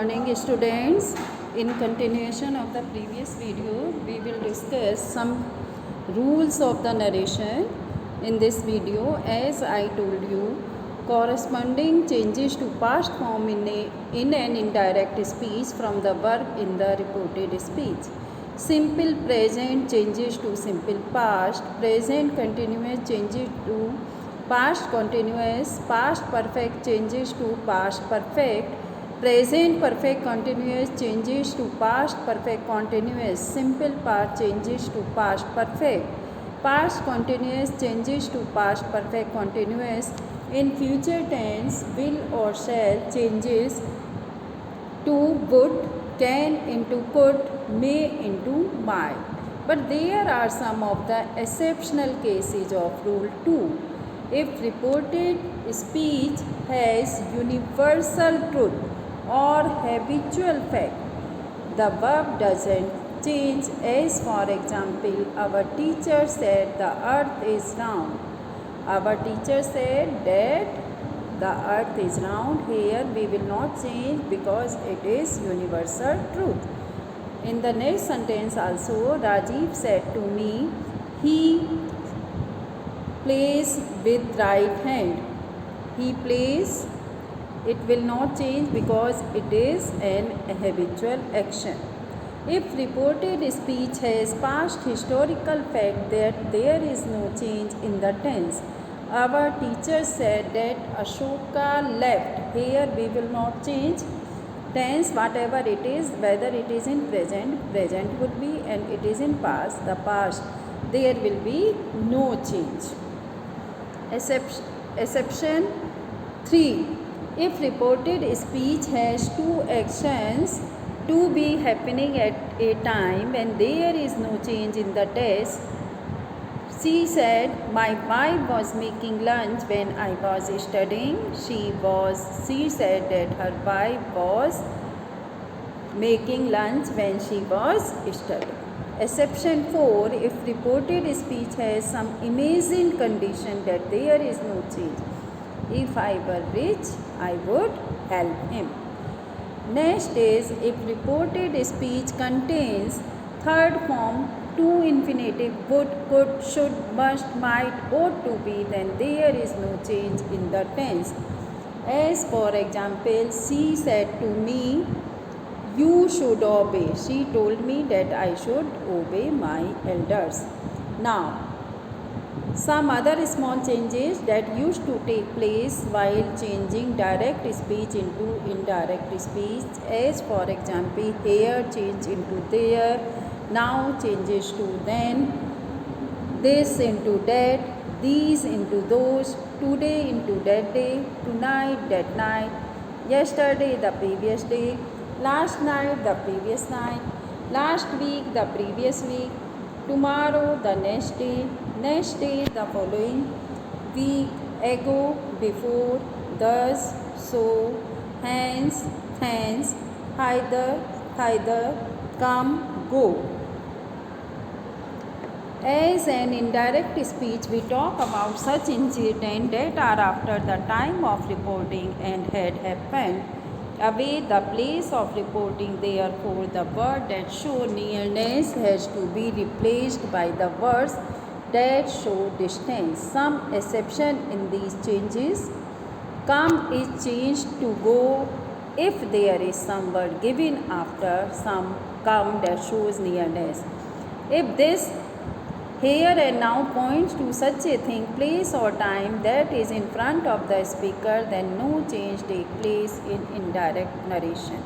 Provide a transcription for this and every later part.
Morning students. In continuation of the previous video, we will discuss some rules of the narration. In this video, as I told you, corresponding changes to past form in an indirect speech from the verb in the reported speech. Simple present changes to simple past, present continuous changes to past continuous, past perfect changes to past perfect, present perfect continuous changes to past perfect continuous, simple past changes to past perfect, past continuous changes to past perfect continuous, in future tense will or shall changes to would, can into could, may into might. But there are some of the exceptional cases of rule 2. If reported speech has universal truth or habitual fact, the verb doesn't change. As for example, our teacher said the earth is round. Our teacher said that the earth is round. Here we will not change because it is universal truth. In the next sentence also, Rajiv said to me, he plays with right hand. He plays, it will not change because it is an habitual action. If reported speech has past historical fact, that there is no change in the tense. Our teacher said that Ashoka left. Here we will not change tense, whatever it is, whether it is in present, present would be, and it is in past, the past, there will be no change. Exception 3. If reported speech has two actions to be happening at a time and there is no change in the text, she said, my wife was making lunch when I was studying. She said that her wife was making lunch when she was studying. Exception 4. If reported speech has some imagined condition that there is no change. If I were rich, I would help him. Next is, if reported speech contains third form, to infinitive, would, could, should, must, might, ought to be, then there is no change in the tense. As for example, she said to me, you should obey. She told me that I should obey my elders. Now, some other small changes that used to take place while changing direct speech into indirect speech. As for example, here change into there, now changes to then, this into that, these into those, today into that day, tonight that night, yesterday the previous day, last night the previous night, last week the previous week, tomorrow the next day the following week, ago, before, thus, so, hence, thence, hither, thither, come, go. As an indirect speech, we talk about such incidents that are after the time of reporting and had happened away the place of reporting. Therefore, the word that show nearness has to be replaced by the words that show distance. Some exception in these changes. Come is changed to go if there is some word given after some come that shows nearness. If this here and now points to such a thing, place or time that is in front of the speaker, then no change takes place in indirect narration.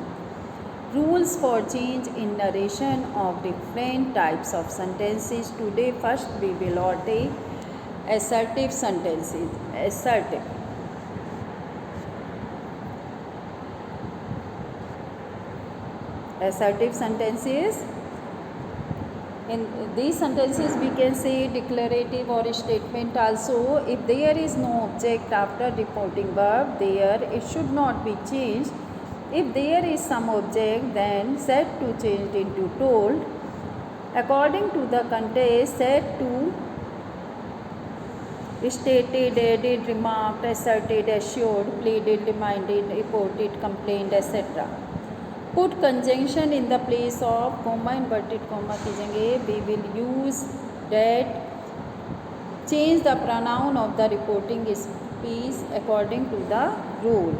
Rules for change in narration of different types of sentences. Today first we will take assertive sentences. Assertive sentences. In these sentences we can say declarative or statement also. If there is no object after reporting verb, there it should not be changed. If there is some object, then said to changed into told. According to the context, said to, stated, added, remarked, asserted, assured, pleaded, reminded, reported, complained, etc. Put conjunction in the place of comma inverted comma कीजिएंगे we will use that change the pronoun of the reporting speech according to the rule.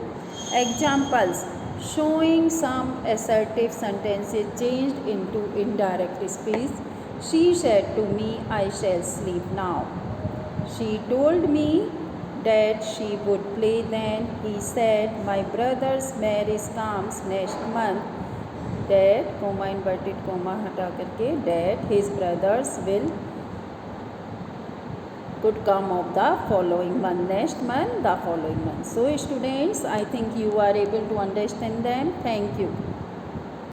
Examples: showing some assertive sentences changed into indirect speech. She said to me, I shall sleep now. She told me that she would play then. He said, my brother's marriage comes next month. That comma inverted comma हटा करके that his brothers will could come of the following month, next month, the following month. So students, I think you are able to understand them. Thank you.